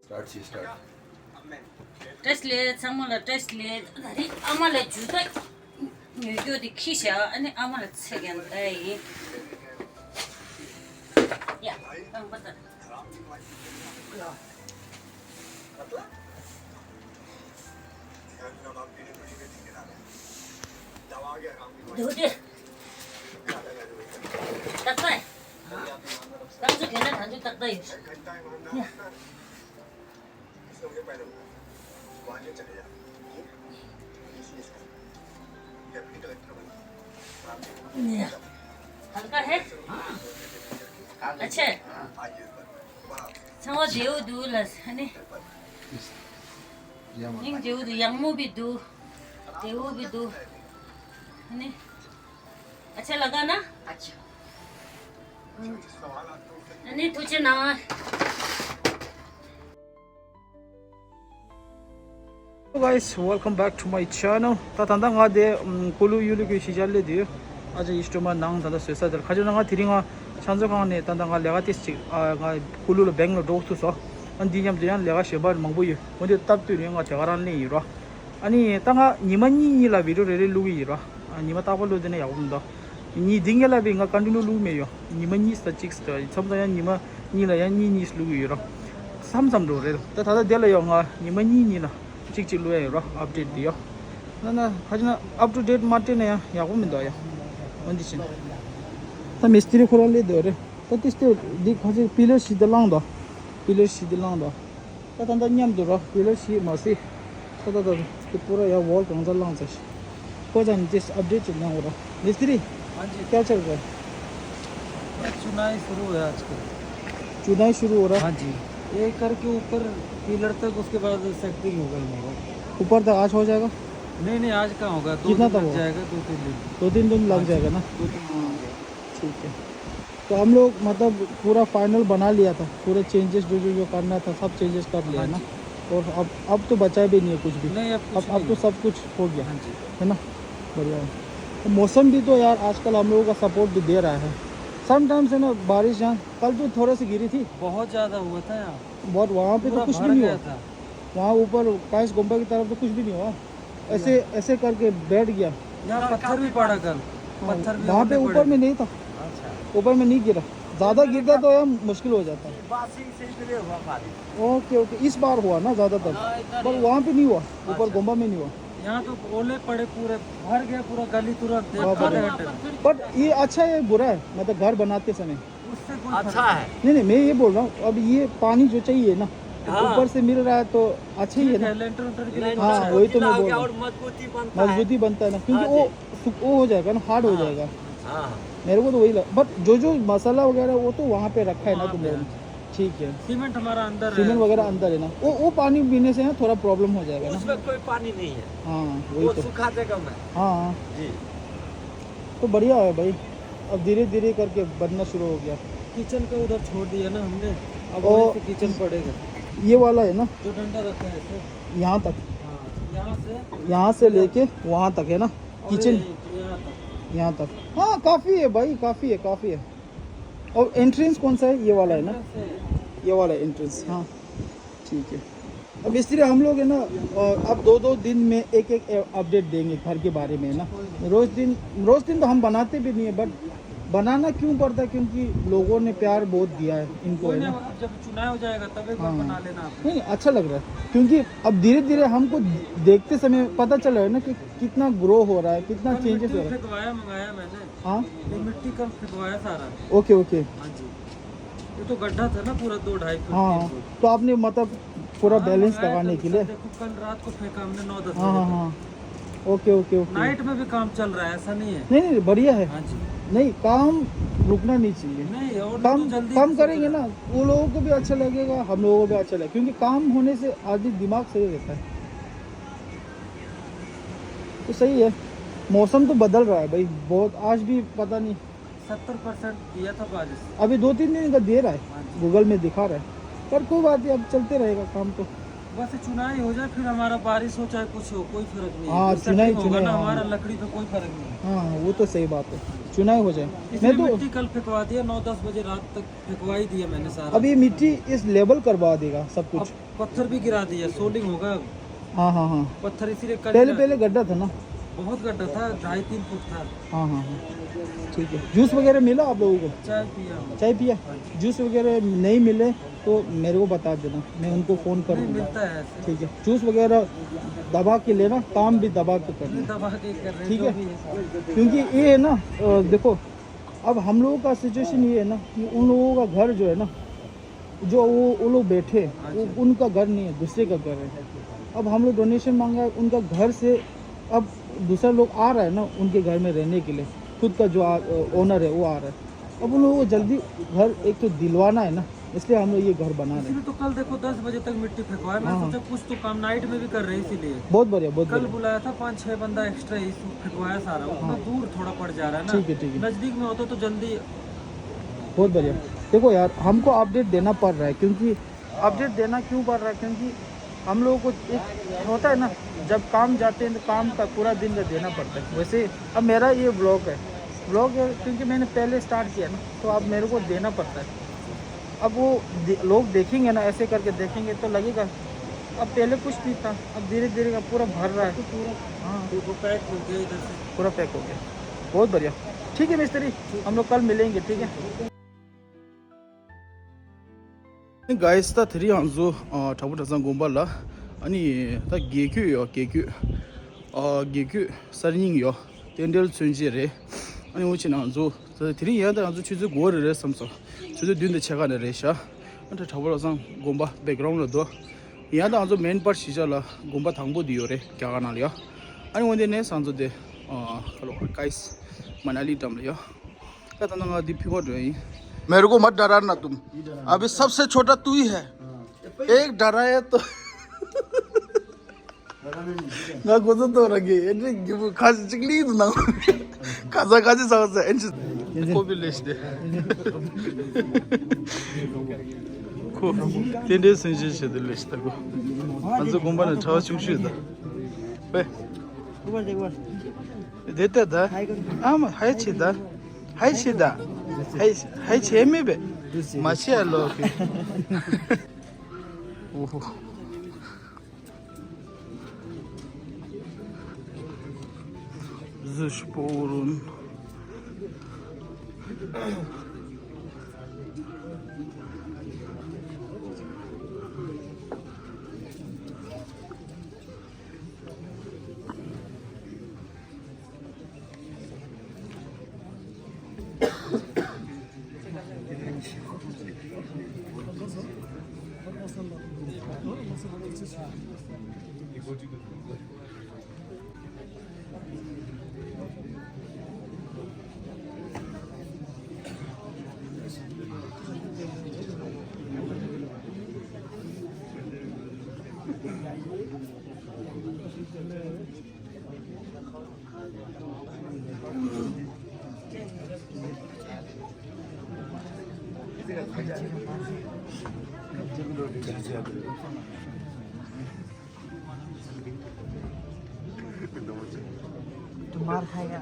Start. Tesla, someone Tesla, Amala Judah, you do the Kisha, and Amala second day. Yeah, do it. That's right. That's again, I do that day. Yeah. Yeah. हल्का है अच्छा संग देव दू लस है ने निंग देव दू यंगमो भी दू देव भी दू है ने अच्छा लगा ना अच्छा नहीं तुझे ना guys, welcome back to my channel. Tatanda nga de kulu yulu ki sijalle di aja istoma nang tanda sesa dar khajuna nga thiringa chanjo nga ne tanda nga lega tis nga kulu lo bang lo do tu so an dinyam dian lega shebar mangbu yu onde tap tu nga tegaran ne iro ani tanga nimani ni la video re lu iro ani mata ko lo de ne yaunda ni dingela be nga continue lu me yo nimani sta chicks sta samda ya nima ni la ya ni lu iro sam do re ta ta de la yo nga nimani ni la चिक चिक लुए रो update दियो ना ना खजना up to date मारते ने या को मिंदो या कंडीशन त मिस्त्री खोरले दो रे त त्यस्तो दि खजे पिलर सिधा लाउँदा त तन्द न्याम दो रो पिलर सि मसी त त्यो पूरा या वॉल कंज लाउँछ को जान दिस अपडेट न हो रो मिस्त्री हां जी क्या चल रहा है चुनाई शुरू है आजकल चुनाई शुरू हो रहा है हां जी एक करके ऊपर पिलर तक उसके बाद सेक्टिंग होगा ऊपर तक आज हो जाएगा नहीं आज कहाँ होगा कितना तक हो जाएगा 2-3 दिन लग जाएगा ना ठीक है तो हम लोग मतलब पूरा फाइनल बना लिया था पूरे चेंजेस जो करना था सब चेंजेस कर लिया ना और अब तो बचा भी नहीं है कुछ भी नहीं अब तो सब कुछ हो गया है ना बढ़िया है तो मौसम भी तो यार आजकल हम लोगों का सपोर्ट भी दे रहा है समटाइम्स है ना बारिश यहाँ कल तो थोड़ा सी गिरी थी बहुत ज़्यादा हुआ था यहाँ बहुत वहाँ पे तो कुछ भी नहीं हुआ था वहाँ ऊपर कांस गुम्बा की तरफ तो कुछ भी नहीं हुआ ऐसे करके बैठ गया यहाँ पत्थर भी पड़ा कल पत्थर भी वहाँ पे ऊपर में नहीं था ऊपर में नहीं गिरा ज़्यादा गिरता तो यार मुश्किल हो जाता ओके इस बार हुआ ना ज़्यादातर पर वहाँ पे नहीं हुआ ऊपर गुम्बा में नहीं हुआ यहाँ तो ओले पड़े पूरे भर गया पूरा गली तुरंत बट ये अच्छा है बुरा है मतलब घर बनाते समय अच्छा है नहीं मैं ये बोल रहा हूँ अब ये पानी जो चाहिए ना ऊपर से मिल रहा है तो अच्छा ही है ना हाँ वही तो मैं बोल रहा हूँ मजबूती बनता है ना क्योंकि वो हो जाएगा ना हार्ड हो जाएगा मेरे को तो वही लगा बट जो मसाला वगैरह वो तो वहाँ पे रखा है ना तुम लोगों ने ठीक है सीमेंट हमारा अंदर सीमेंट वगैरह अंदर है ना वो पानी पीने से ना थोड़ा प्रॉब्लम हो जाएगा ना उसमें कोई पानी नहीं है हाँ वही तो सुखा देगा मैं हाँ जी तो बढ़िया है भाई अब धीरे धीरे करके बनना शुरू हो गया किचन का उधर छोड़ दिया ना हमने अब किचन पड़ेगा ये वाला है ना जो डंडा रखा है यहाँ तक यहाँ से लेके वहाँ तक है ना किचन यहाँ तक हाँ काफ़ी है भाई काफ़ी है और एंट्रेंस कौन सा है ये वाला है ना ये वाला एंट्रेंस हाँ ठीक है अब इस तरह हम लोग है ना अब 2-2 दिन में एक अपडेट देंगे घर के बारे में ना रोज़ दिन तो हम बनाते भी नहीं है बट बनाना क्यों पड़ता है क्योंकि लोगों ने प्यार बहुत दिया है इनको है ना जब चुनाव हो जाएगा तब एक बार बना लेना नहीं अच्छा लग रहा है क्योंकि अब धीरे धीरे हमको देखते समय पता चल रहा है ना कि कितना ग्रो हो रहा है कितना चेंजेस हो रहा है मंगाया मैंने हाँ मिट्टी का फेंकवाया सारा ओके हाँ जी ये तो गड्ढा था ना पूरा 2-2.5 फुट हाँ तो आपने मतलब पूरा बैलेंस लगाने के लिए कल रात को फेंका हमने 9-10 हाँ ओके नाइट में भी काम चल रहा है ऐसा नहीं है नहीं बढ़िया है हाँ जी नहीं काम रुकना नहीं चाहिए नहीं काम करेंगे ना वो लोगों को भी अच्छा लगेगा हम लोगों को भी अच्छा लगेगा क्योंकि काम होने से आदमी दिमाग सही रहता है तो सही है मौसम तो बदल रहा है भाई बहुत आज भी पता नहीं 70% किया था बारिश अभी 2-3 दिन का दे रहा है गूगल में दिखा रहा है पर कोई बात नहीं अब चलते रहेगा काम तो बस चुनाई हो जाए फिर हमारा बारिश हो चाहे कुछ हो कोई फर्क नहीं हाँ, है। इससे चुनाई- ठीक होगा चुनाई, ना, हाँ। हमारा लकड़ी पे कोई फर्क नहीं है। हाँ वो तो सही बात है, चुनाई हो जाए। इसलिए मैं तो मिट्टी कल फेंकवा दिया, 9-10 बजे रात तक फेंकवा ही दिया मैंने सारा। अब ये मिट्टी इस लेवल करवा देगा सब अब कुछ। पत्थर भी गिरा दिया, सोलिंग होगा अब। हाँ हाँ हाँ, पत्थर इसीलिए कल पहले गिरा- पहले गड्ढा था ना। बहुत गड्ढा था, 2.5-3 फुट था। हाँ हाँ हाँ, ठीक है। जूस वगैरह मिला आप लोगों को? चाय पिया, चाय पिया? जूस वगैरह नहीं मिले तो मेरे को बता देना, मैं उनको फ़ोन कर नहीं दूँगा। मिलता है ऐसे, ठीक है, जूस वगैरह दबा के लेना, काम भी दबा के करना, दबा के कर रहे हैं, ठीक जो है। भी है। क्योंकि ये है ना, देखो अब हम लोगों का सिचुएशन ये है ना कि उन लोगों का घर जो है ना, जो वो लोग बैठे, वो उनका घर नहीं है, दूसरे का घर है। अब हम लोग डोनेशन मांगा है उनका घर से, अब दूसरा लोग आ रहा है ना उनके घर में रहने के लिए, खुद का जो ओनर है वो आ रहा है। अब उन लोगों को जल्दी घर एक तो दिलवाना है ना, इसलिए हम लोग ये घर बना रहे हैं। इसीलिए तो कल देखो 10 बजे तक मिट्टी फेंकवाया, मैं हाँ। सोचा कुछ तो काम नाइट में भी कर रहे हैं, इसीलिए बहुत बढ़िया, बहुत कल बढ़िया। बुलाया था 5-6 बंदा एक्स्ट्रा ही फेंकवाया सारा। उतना दूर थोड़ा पड़ जा रहा है ना, ठीक है, ठीक है। नजदीक में होता तो जल्दी। बहुत बढ़िया। देखो यार, हमको अपडेट देना पड़ रहा है, क्योंकि अपडेट देना क्यों पड़ रहा है, क्योंकि हम लोगों को एक होता है ना, जब काम जाते हैं तो काम का पूरा दिन का देना पड़ता है। वैसे अब मेरा ये ब्लॉग है क्योंकि मैंने पहले स्टार्ट किया ना, तो अब मेरे को देना पड़ता है। अब वो लोग देखेंगे ना, ऐसे करके देखेंगे तो लगेगा अब पहले कुछ नहीं था, अब धीरे धीरे अब पूरा भर रहा है, पूरा। हाँ, वो पैक हो गया इधर से। पूरा पैक हो गया। बहुत बढ़िया। ठीक है मिस्त्री, हम लोग कल मिलेंगे, ठीक है। गाइस ता थ्री हांजो ठाकुर ठसान गोम्बाला अनि ता गेक्यु यो गेक्यु सरनिंग यो टेंडल चुंजी रे अनि उचिन हांजो ता थ्री या ता हांजो चुजु गोर रे समसो चुजु दिन दे छगा ने रेशा अन्त ठाकुर ठसान गोम्बा बैकग्राउंड लो दो या ता हांजो मेन पार्ट सिजाला गोम्बा थांगबो दियो रे क्या गाना लिया अनि वंदे ने सांजो दे कलो गाइस मनाली तम लिया का तना दीपी को रे। मेरे को मत डराना तुम, अभी सबसे छोटा तू ही है, एक डराए तो ना कुछ तो लगे ये खास चिकली तो ना खासा खासी सावस है इनसे को भी लेस दे को तेरे संजय से दे लेस तको आज गोंबा ने छाव चुंशी था बे देता था आम हाय छिदा हाय छिदा हाय छेमे बे 마시아 로피 오호 zusporun तो मार खाएगा।